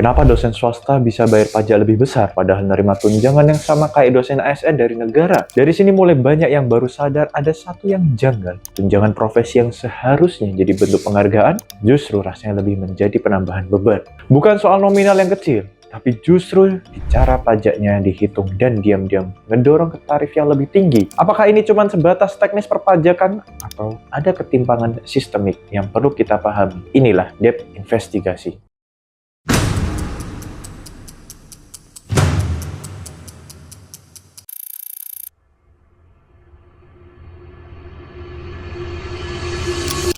Kenapa dosen swasta bisa bayar pajak lebih besar padahal menerima tunjangan yang sama kayak dosen ASN dari negara? Dari sini mulai banyak yang baru sadar ada satu yang janggal. Tunjangan profesi yang seharusnya jadi bentuk penghargaan, justru rasanya lebih menjadi penambahan beban. Bukan soal nominal yang kecil, tapi justru di cara pajaknya dihitung dan diam-diam ngedorong ke tarif yang lebih tinggi. Apakah ini cuma sebatas teknis perpajakan atau ada ketimpangan sistemik yang perlu kita pahami? Inilah Depth Investigasi.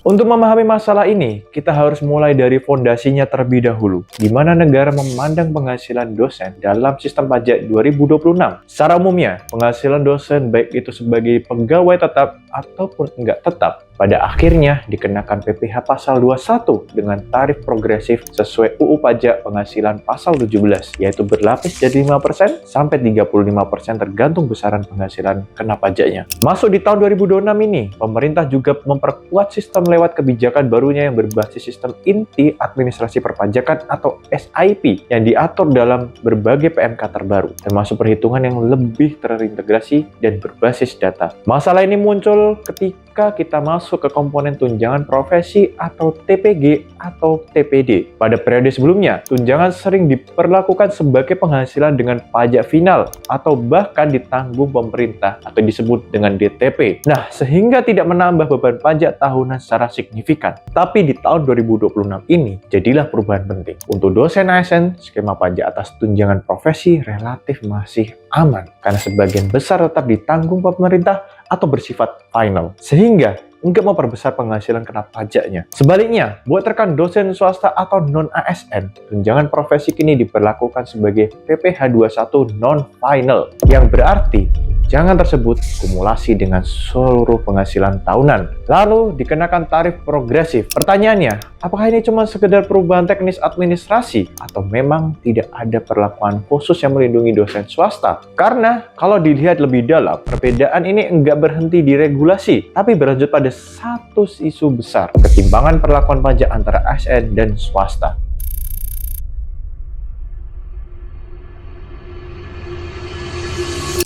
Untuk memahami masalah ini, kita harus mulai dari fondasinya terlebih dahulu, di mana negara memandang penghasilan dosen dalam sistem pajak 2026. Secara umumnya, penghasilan dosen baik itu sebagai pegawai tetap ataupun enggak tetap, pada akhirnya dikenakan PPh pasal 21 dengan tarif progresif sesuai UU Pajak Penghasilan pasal 17, yaitu berlapis dari 5% sampai 35% tergantung besaran penghasilan kena pajaknya. Masuk di tahun 2026 ini, pemerintah juga memperkuat sistem lewat kebijakan barunya yang berbasis sistem inti administrasi perpajakan atau SIP yang diatur dalam berbagai PMK terbaru, termasuk perhitungan yang lebih terintegrasi dan berbasis data. Masalah ini muncul ketika kita masuk ke komponen tunjangan profesi atau TPG atau TPD. Pada periode sebelumnya, tunjangan sering diperlakukan sebagai penghasilan dengan pajak final atau bahkan ditanggung pemerintah atau disebut dengan DTP. Nah, sehingga tidak menambah beban pajak tahunan secara signifikan. Tapi di tahun 2026 ini, jadilah perubahan penting. Untuk dosen ASN, skema pajak atas tunjangan profesi relatif masih aman karena sebagian besar tetap ditanggung pemerintah atau bersifat final, sehingga nggak memperbesar penghasilan kena pajaknya. Sebaliknya, buat rekan dosen swasta atau non-ASN, tunjangan profesi kini diberlakukan sebagai PPh 21 non-final, yang berarti tunjangan tersebut kumulasi dengan seluruh penghasilan tahunan, lalu dikenakan tarif progresif. Pertanyaannya, apakah ini cuma sekedar perubahan teknis administrasi atau memang tidak ada perlakuan khusus yang melindungi dosen swasta? Karena kalau dilihat lebih dalam, perbedaan ini enggak berhenti di regulasi, tapi berlanjut pada satu isu besar, ketimpangan perlakuan pajak antara ASN dan swasta.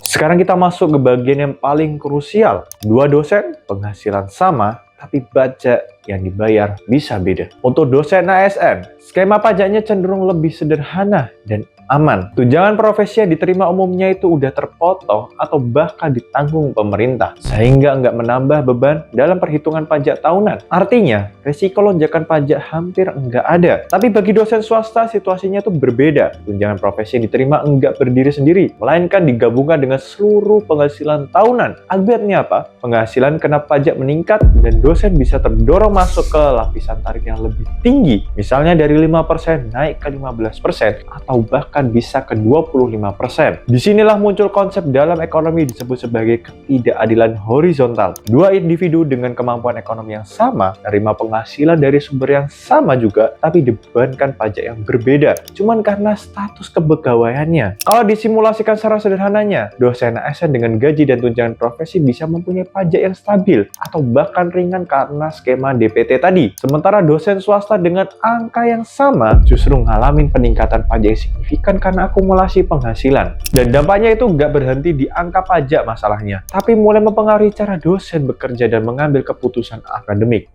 Sekarang kita masuk ke bagian yang paling krusial. Dua dosen, penghasilan sama, tapi pajak yang dibayar bisa beda. Untuk dosen ASN, skema pajaknya cenderung lebih sederhana dan aman. Tunjangan profesi yang diterima umumnya itu udah terpotong atau bahkan ditanggung pemerintah, sehingga nggak menambah beban dalam perhitungan pajak tahunan. Artinya, risiko lonjakan pajak hampir nggak ada. Tapi bagi dosen swasta, situasinya itu berbeda. Tunjangan profesi yang diterima nggak berdiri sendiri, melainkan digabungkan dengan seluruh penghasilan tahunan. Akibatnya apa? Penghasilan kena pajak meningkat dan dosen bisa terdorong masuk ke lapisan tarif yang lebih tinggi. Misalnya dari 5% naik ke 15% atau bahkan bisa ke 25%. Disinilah muncul konsep dalam ekonomi disebut sebagai ketidakadilan horizontal. Dua individu dengan kemampuan ekonomi yang sama, menerima penghasilan dari sumber yang sama juga, tapi dibebankan pajak yang berbeda. Cuman karena status kepegawaiannya. Kalau disimulasikan secara sederhananya, dosen ASN dengan gaji dan tunjangan profesi bisa mempunyai pajak yang stabil atau bahkan ringan karena skema DPT tadi. Sementara dosen swasta dengan angka yang sama justru ngalamin peningkatan pajak yang signifikan karena akumulasi penghasilan. Dan dampaknya itu nggak berhenti di angka pajak masalahnya, tapi mulai mempengaruhi cara dosen bekerja dan mengambil keputusan akademik.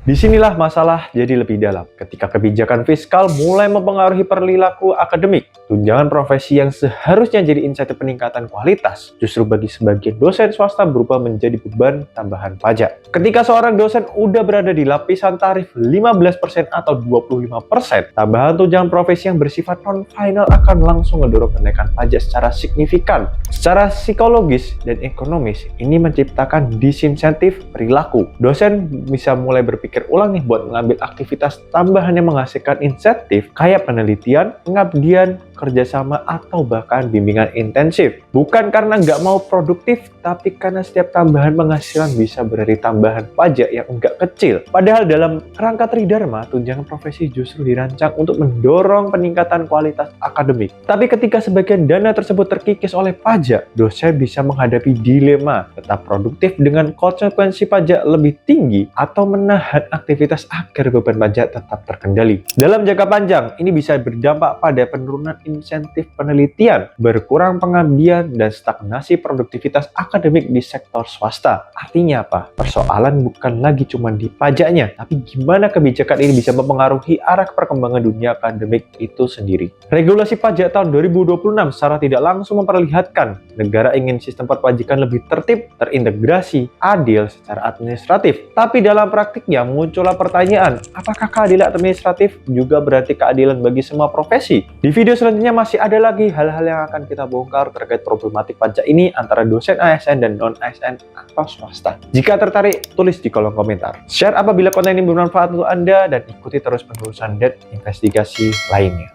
Disinilah masalah jadi lebih dalam. Ketika kebijakan fiskal mulai mempengaruhi perilaku akademik, tunjangan profesi yang seharusnya jadi insentif peningkatan kualitas, justru bagi sebagian dosen swasta berubah menjadi beban tambahan pajak. Ketika seorang dosen udah berada di lapisan tarif 15% atau 25%, tambahan tunjangan profesi yang bersifat non-final akan langsung mendorong kenaikan pajak secara signifikan. Secara psikologis dan ekonomis, ini menciptakan disinsentif perilaku. Dosen bisa mulai berpikir ulang nih buat mengambil aktivitas tambahan yang menghasilkan insentif kayak penelitian, pengabdian, kerjasama, atau bahkan bimbingan intensif. Bukan karena nggak mau produktif, tapi karena setiap tambahan penghasilan bisa berarti tambahan pajak yang nggak kecil. Padahal dalam kerangka Tridharma, tunjangan profesi justru dirancang untuk mendorong peningkatan kualitas akademik. Tapi ketika sebagian dana tersebut terkikis oleh pajak, dosen bisa menghadapi dilema tetap produktif dengan konsekuensi pajak lebih tinggi atau menahan aktivitas agar beban pajak tetap terkendali. Dalam jangka panjang, ini bisa berdampak pada penurunan insentif penelitian, berkurang pengabdian, dan stagnasi produktivitas akademik di sektor swasta. Artinya apa? Persoalan bukan lagi cuma di pajaknya, tapi gimana kebijakan ini bisa mempengaruhi arah perkembangan dunia akademik itu sendiri. Regulasi pajak tahun 2026 secara tidak langsung memperlihatkan negara ingin sistem perpajakan lebih tertib, terintegrasi, adil secara administratif. Tapi dalam praktiknya muncullah pertanyaan, apakah keadilan administratif juga berarti keadilan bagi semua profesi? Di video selanjutnya masih ada lagi hal-hal yang akan kita bongkar terkait problematik pajak ini antara dosen ASN dan non-ASN atau swasta. Jika tertarik, tulis di kolom komentar. Share apabila konten ini bermanfaat untuk Anda dan ikuti terus penelusuran dan investigasi lainnya.